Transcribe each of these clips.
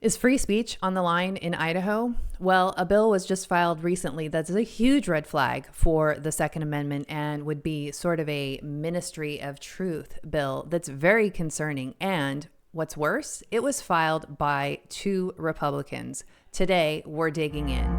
Is free speech on the line in Idaho? Well, a bill was just filed recently that's a huge red flag for the Second Amendment and would be sort of a Ministry of Truth bill that's very concerning. And what's worse, it was filed by 2 Republicans. Today, we're digging in.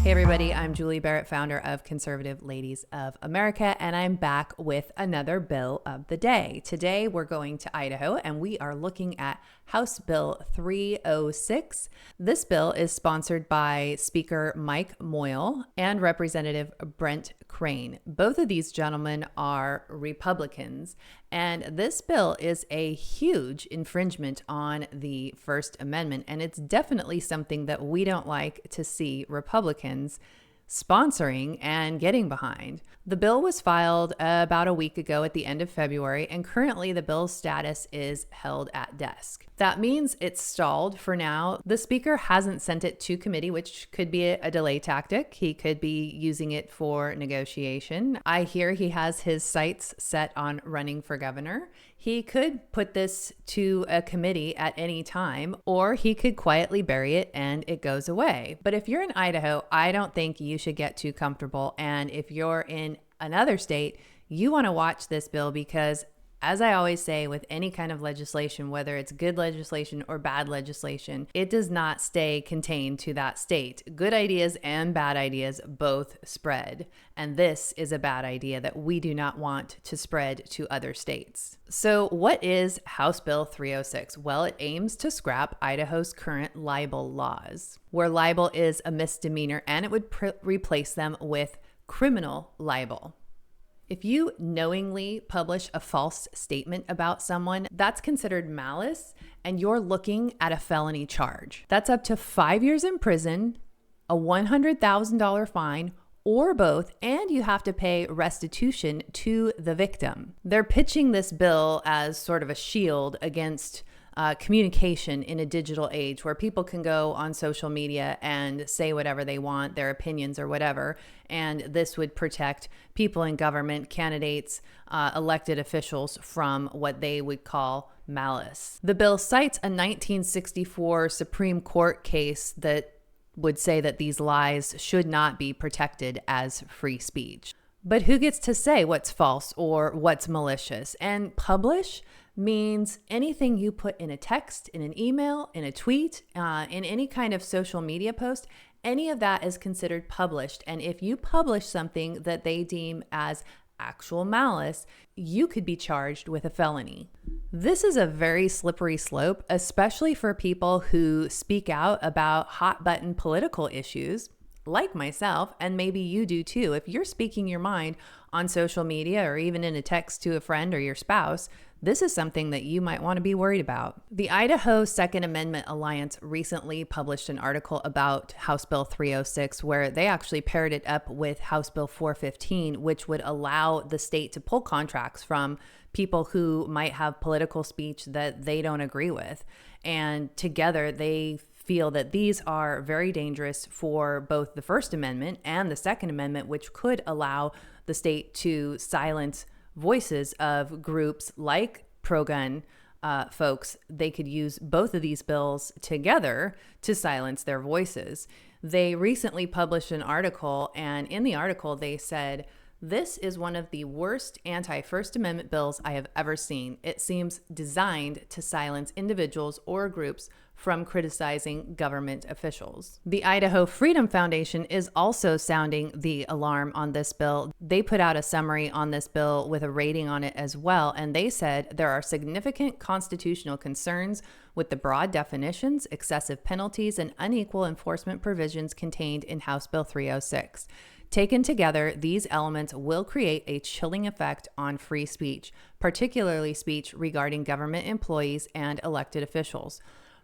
Hey everybody, I'm Julie Barrett, founder of Conservative Ladies of America, and I'm back with another bill of the day. Today we're going to Idaho and we are looking at House Bill 306. This bill is sponsored by Speaker Mike Moyle and Representative Brent Crane. Both of these gentlemen are Republicans, and this bill is a huge infringement on the First Amendment, and it's definitely something that we don't like to see Republicans sponsoring and getting behind. The bill was filed about a week ago at the end of February, and currently the bill's status is held at desk. That means it's stalled for now. The speaker hasn't sent it to committee, which could be a delay tactic. He could be using it for negotiation. I hear he has his sights set on running for governor. He could put this to a committee at any time, or he could quietly bury it and it goes away. But if you're in Idaho, I don't think you should get too comfortable. And if you're in another state, you want to watch this bill because, as I always say with any kind of legislation, whether it's good legislation or bad legislation, it does not stay contained to that state. Good ideas and bad ideas both spread. And this is a bad idea that we do not want to spread to other states. So what is House Bill 306? Well, it aims to scrap Idaho's current libel laws, where libel is a misdemeanor, and it would replace them with criminal libel. If you knowingly publish a false statement about someone, that's considered malice, and you're looking at a felony charge. That's up to 5 years in prison, a $100,000 fine, or both, and you have to pay restitution to the victim. They're pitching this bill as sort of a shield against communication in a digital age where people can go on social media and say whatever they want, their opinions or whatever. And this would protect people in government, candidates, elected officials from what they would call malice. The bill cites a 1964 Supreme Court case that would say that these lies should not be protected as free speech. But who gets to say what's false or what's malicious? And publish means anything you put in a text, in an email, in a tweet, in any kind of social media post, any of that is considered published. And if you publish something that they deem as actual malice, you could be charged with a felony. This is a very slippery slope, especially for people who speak out about hot button political issues, like myself, and maybe you do too. If you're speaking your mind on social media or even in a text to a friend or your spouse, this is something that you might want to be worried about. The Idaho Second Amendment Alliance recently published an article about House Bill 306 where they actually paired it up with House Bill 415, which would allow the state to pull contracts from people who might have political speech that they don't agree with. And together they feel that these are very dangerous for both the First Amendment and the Second Amendment, which could allow the state to silence voices of groups like pro-gun folks. They could use both of these bills together to silence their voices. They recently published an article, and in the article they said, "This is one of the worst anti-First Amendment bills I have ever seen. It seems designed to silence individuals or groups from criticizing government officials." The Idaho Freedom Foundation is also sounding the alarm on this bill. They put out a summary on this bill with a rating on it as well, and they said there are significant constitutional concerns with the broad definitions, excessive penalties, and unequal enforcement provisions contained in House Bill 306. Taken together, these elements will create a chilling effect on free speech, particularly speech regarding government employees and elected officials.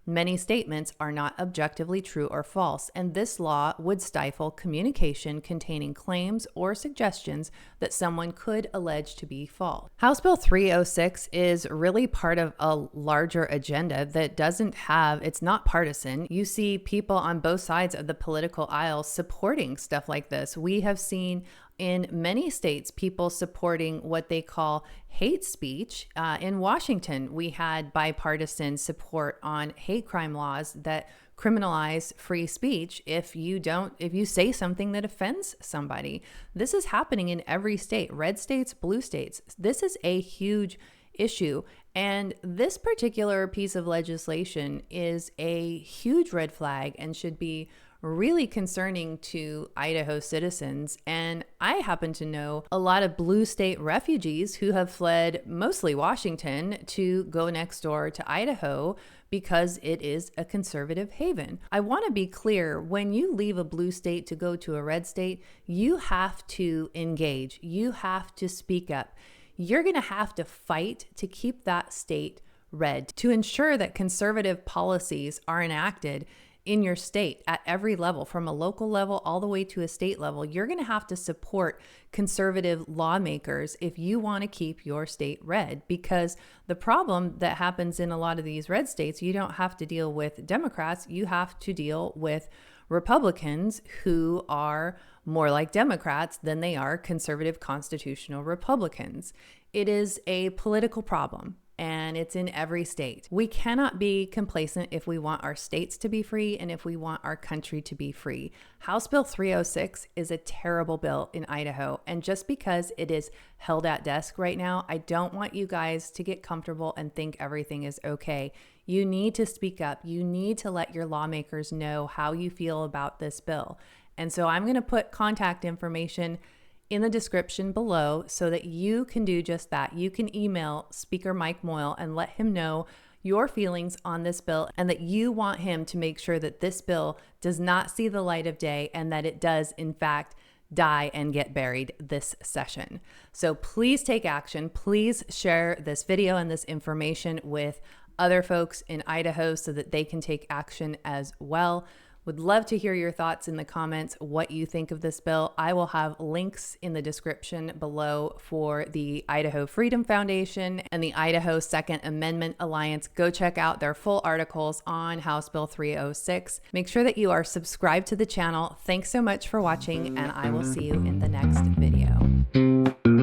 Many statements are not objectively true or false, and this law would stifle communication containing claims or suggestions that someone could allege to be false. House Bill 306 is really part of a larger agenda that it's not partisan. You see people on both sides of the political aisle supporting stuff like this. We have seen in many states, people supporting what they call hate speech. In Washington, we had bipartisan support on hate crime laws that criminalize free speech if you say something that offends somebody. This is happening in every state, red states, blue states. This is a huge issue. And this particular piece of legislation is a huge red flag and should be really concerning to Idaho citizens. And I happen to know a lot of blue state refugees who have fled mostly Washington to go next door to Idaho because it is a conservative haven. I want to be clear, when you leave a blue state to go to a red state, you have to engage. You have to speak up. You're going to have to fight to keep that state red, to ensure that conservative policies are enacted in your state at every level, from a local level all the way to a state level. You're going to have to support conservative lawmakers if you want to keep your state red, because the problem that happens in a lot of these red states, you don't have to deal with Democrats, you have to deal with Republicans who are more like Democrats than they are conservative constitutional Republicans. It is a political problem, and it's in every state. We cannot be complacent if we want our states to be free and if we want our country to be free. House Bill 306 is a terrible bill in Idaho, and just because it is held at desk right now, I don't want you guys to get comfortable and think everything is okay. You need to speak up. You need to let your lawmakers know how you feel about this bill. And so I'm going to put contact information in the description below so that you can do just that. You can email Speaker Mike Moyle and let him know your feelings on this bill and that you want him to make sure that this bill does not see the light of day and that it does, in fact, die and get buried this session. So please take action. Please share this video and this information with other folks in Idaho so that they can take action as well. Would love to hear your thoughts in the comments, what you think of this bill. I will have links in the description below for the Idaho Freedom Foundation and the Idaho Second Amendment Alliance. Go check out their full articles on House Bill 306. Make sure that you are subscribed to the channel. Thanks so much for watching, and I will see you in the next video.